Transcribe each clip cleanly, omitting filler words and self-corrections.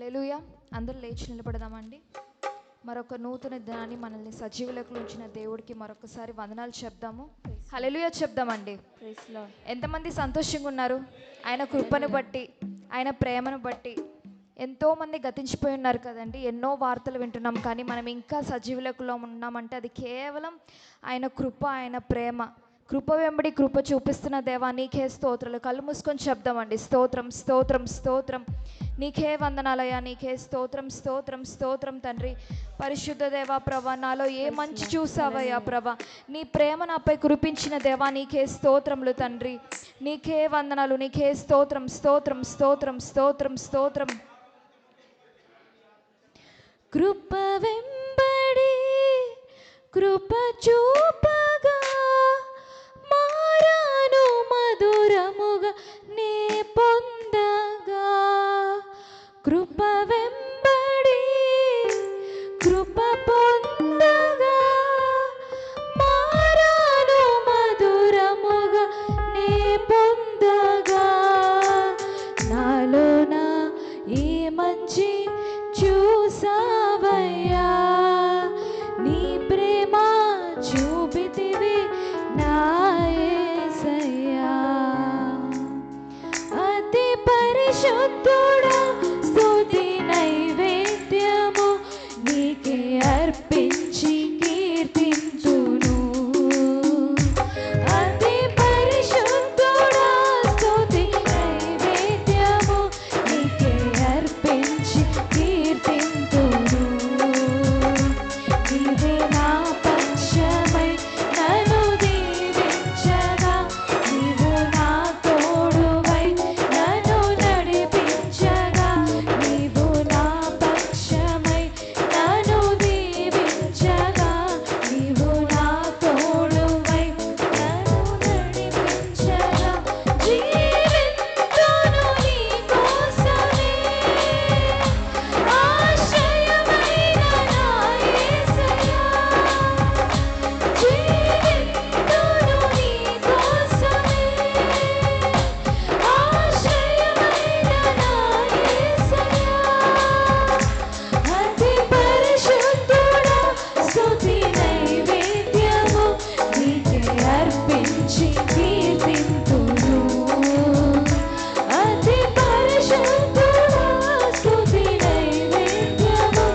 హల్లెలూయా. అందరూ లేచి నిలబడదామండి. మరొక నూతన దినాన్ని మనల్ని సజీవులకు ఉంచిన దేవుడికి మరొకసారి వందనాలు చెప్దాము. హల్లెలూయా చెప్దామండి. ఎంతమంది సంతోషంగా ఉన్నారు? ఆయన కృపను బట్టి, ఆయన ప్రేమను బట్టి. ఎంతోమంది గతించిపోయి ఉన్నారు కదండి. ఎన్నో వార్తలు వింటున్నాం, కానీ మనం ఇంకా సజీవులకులో ఉన్నామంటే అది కేవలం ఆయన కృప, ఆయన ప్రేమ. కృప వెంబడి కృప చూపిస్తున్న దేవా నీకే స్తోత్రాలు. కళ్ళు మూసుకొని చెప్దామండి. స్తోత్రం, స్తోత్రం, స్తోత్రం. నీకే వందనాలయ్యా, నీకే స్తోత్రం, స్తోత్రం, స్తోత్రం తండ్రి. పరిశుద్ధ దేవా ప్రభా, నాలో ఏ మంచి చూసావయ్యా ప్రభా. నీ ప్రేమ నాపై కురిపించిన దేవా నీకే స్తోత్రములు తండ్రి. నీకే వందనాలు, నీకే స్తోత్రం, స్తోత్రం, స్తోత్రం, స్తోత్రం, స్తోత్రం. కృప వెంబడి కృప చూపగా మారాను మధురముగా నే పొందగా. కృప వెంబడి కృప పొందగా మారాను మధురముగా నే పొందగా. నాలోన ఈ మంచి చూసావయ్యా, నీ ప్రేమ చూపితివి నా యేసయ్యా. అతి పరిశుద్ధుడా స్తుతి నైవేద్యము నీకే అర్పించి కీర్తింతును. అతి పరిశుద్ధుడా స్తుతి నైవేద్యము నీకే అర్పించి కీర్తింతును. నీవే నా పక్షమై నన్ను దీవించగా, నీవు నా తోడువై నన్ను నడిపించగా. నీవు నా పక్షమై నన్ను దీవించగా, నీవు నా తోడువై నన్ను నడిపించగా. జీవింతును నీ కోసమే, ఆశ్రయమైన నా యేసయ్యా. జీవింతును నీ కోసమే, ఆశ్రయమైన నా యేసయ్యా. అతి పరిశుద్ధుడా స్తుతి నైవేద్యము నీకే అర్పించి కీర్తింతును. అతి పరిశుద్ధుడా స్తుతి నైవేద్యము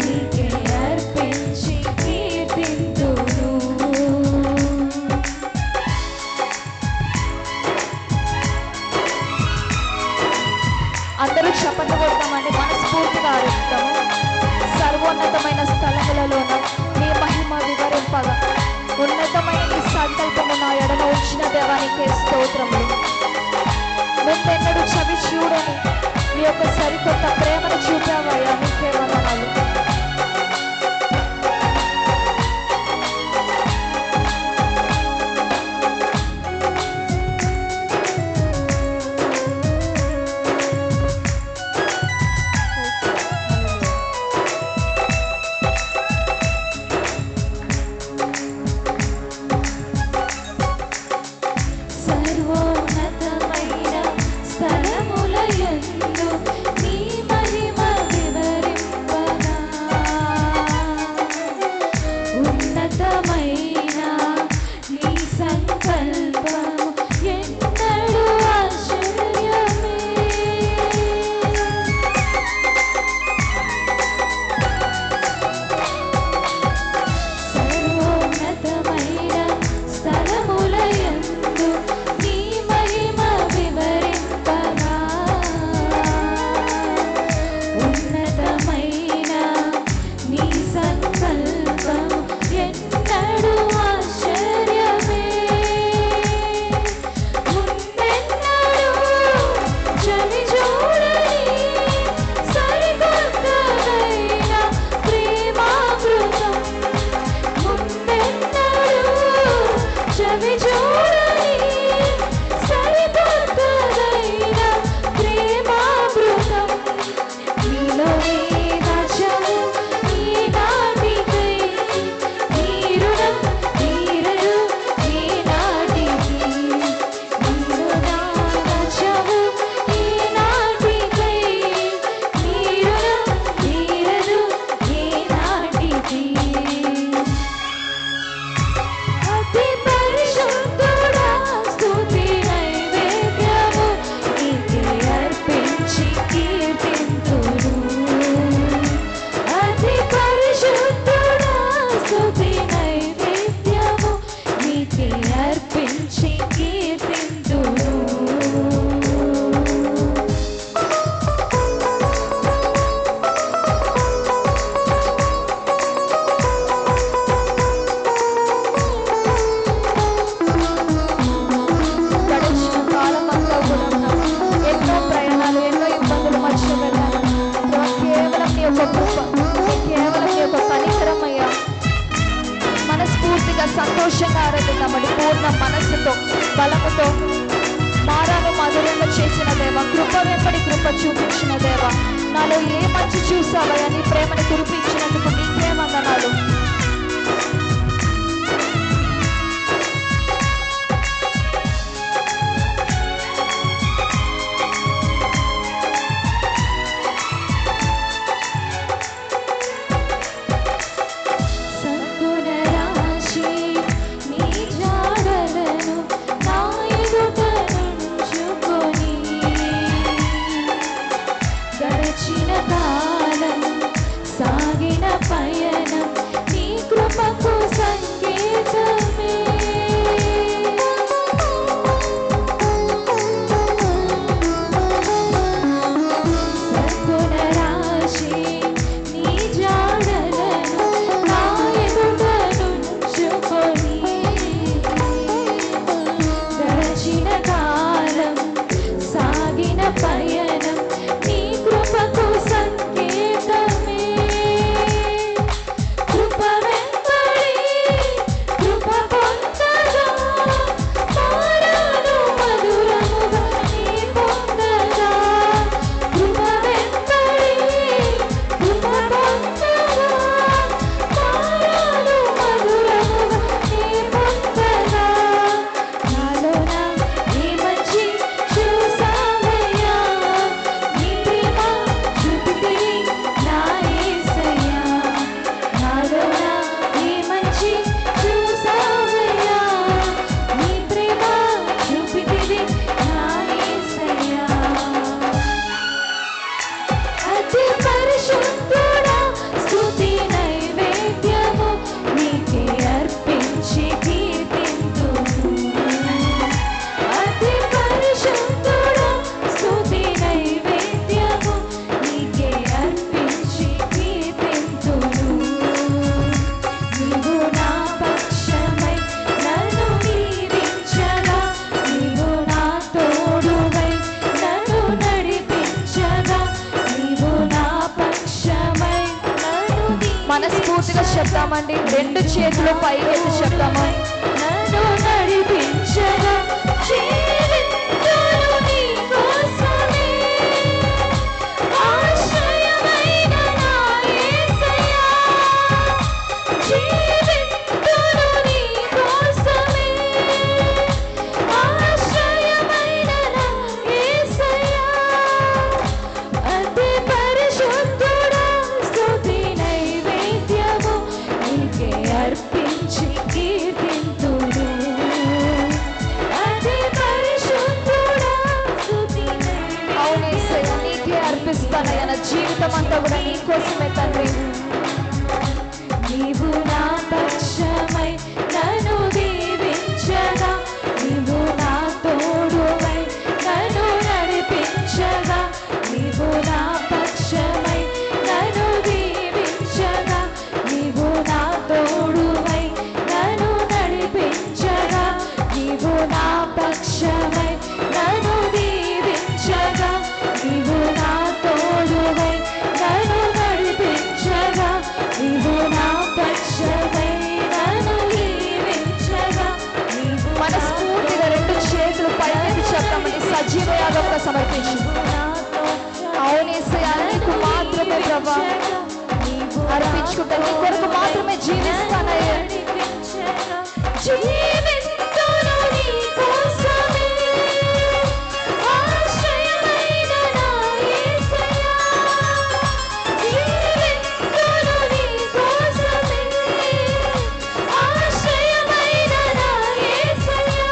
నీకే అర్పించి కీర్తింతును. అందరూ చప్పట్లు కొడతామండి. మనస్ఫూర్తిగా ఆరుస్తాము. సర్వోన్నతమైన స్థలములలోన నీ మహిమ వివరింపగా, ఉన్నతమైన నీ సంకల్పము నా ఎడమ ఉంచిన దేవానికే స్తోత్రములు. ముందెన్నడూ చవి చూడని నీ యొక్క సరికొత్త ప్రేమను చూపావయ్యా, నీకే వందనాలు. సర్వోన్నతమైన స్థలములయందు నీ మహిమ వివరింపగా, యొక్క కృప, కేవలం నీ యొక్క కనికరమయ్యా. మనస్ఫూర్తిగా సంతోషంగా ఆరాధిద్దామండి. పూర్ణ మనస్సుతో, బలముతో, మారాను మధురంగా చేసిన దేవ, కృప వెంబడి కృప చూపించిన దేవ, నాలో ఏ మంచి చూసావయ్యా, నీ ప్రేమను కురిపించినందుకు నీకే వందనాలు. మనస్ఫూర్తిగా చెప్తామండి. రెండు చేతులు పైకెత్తి చెప్తాము. నన్ను నడిపించగా జీవింతును నీ కోసమే, ఆశ్రయమైన నా యేసయ్యా. జీవింతును నీ కోసమే, ఆశ్రయమైన నా యేసయ్యా. అతి పరిశుద్ధుడా, స్తుతి నైవేద్యము నీకే అర్పించి కీర్తింతును. అతి పరిశుద్ధుడా, స్తుతి నైవేద్యము. అవును యేసయ్యా, నీకే అర్పిస్తానయ్యా. నా జీవితం అంతా కూడా నీ కోసమే తండ్రి. నీవు నా పక్షమై నన్ను దీవించగా, నీవు నా తోడువై నన్ను నడిపించగా, నీవు నా పక్షమై నన్ను దీవించగా, నీవు నా తోడువై నన్ను నడిపించగా, నీవు నా పక్షమై నన్ను దీవించగా, నీవు నా తోడువై నన్ను నడిపించగా, నీవు నా పక్షమై నన్ను దీవించగా, నీవు. మనస్ఫూర్తిగా రెండు చేతులు పైకి చెప్తామని సజీవ యాగంగా సమర్పించు. అవును యేసయ్యా, నీకు మాత్రమే ప్రభా అర్పించుకుంటా, నీ కొరకు మాత్రమే జీవిస్తానయ్యా. జీవింతును నీ కోసమే, ఆశ్రయమైన నా యేసయ్యా. జీవింతును నీ కోసమే, ఆశ్రయమైన నా యేసయ్యా.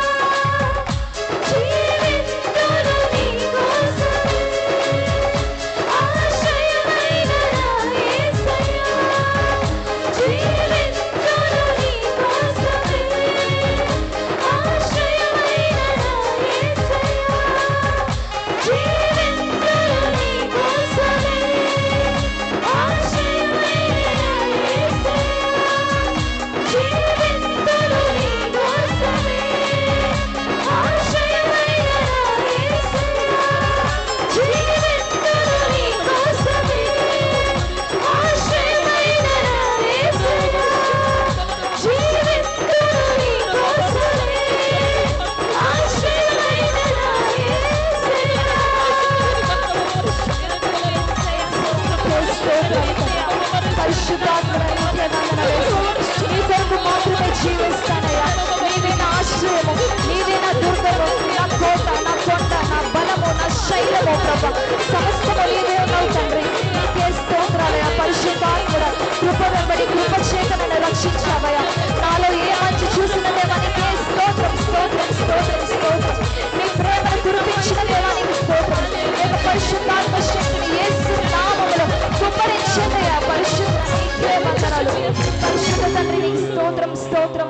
జీవింతును నీ కోసమే, ఆశ్రయమైన నా యేసయ్యా. జీవింతును నీ కోసమే, పరిశుద్ధాత్మ నీకే వందనాలు. నీ కొరకు మాత్రమే జీవిస్తానయ్యా. నీవే నా ఆశ్రయము, నీవే నా దుర్గము, నా కోట, నా కొండ, నా బలము, నా శైలము ప్రభా. సమస్తము నీవే ఉన్నావు తండ్రి. నీకే స్తోత్రాలయ్యా. పరిశుద్ధాత్ముడ కృప వెంబడి కృప చేత నన్ను రక్షించావయ్యా. నాలో ఏ మంచి చూసిన దేవా నీకే స్తోత్రం, స్తోత్రం, స్తోత్రం, స్తోత్రం. నీ ప్రేమను కురిపించిన దేవా నీకు స్తోత్రం. నేను పరిశుద్ధాత్మ శక్తిని యేసు నామములో కుమ్మరించదయ్యా. పరిశుద్ధ నీకే వందనాలు. పరిశుద్ధ తండ్రి నీకు స్తోత్రం, స్తోత్రం.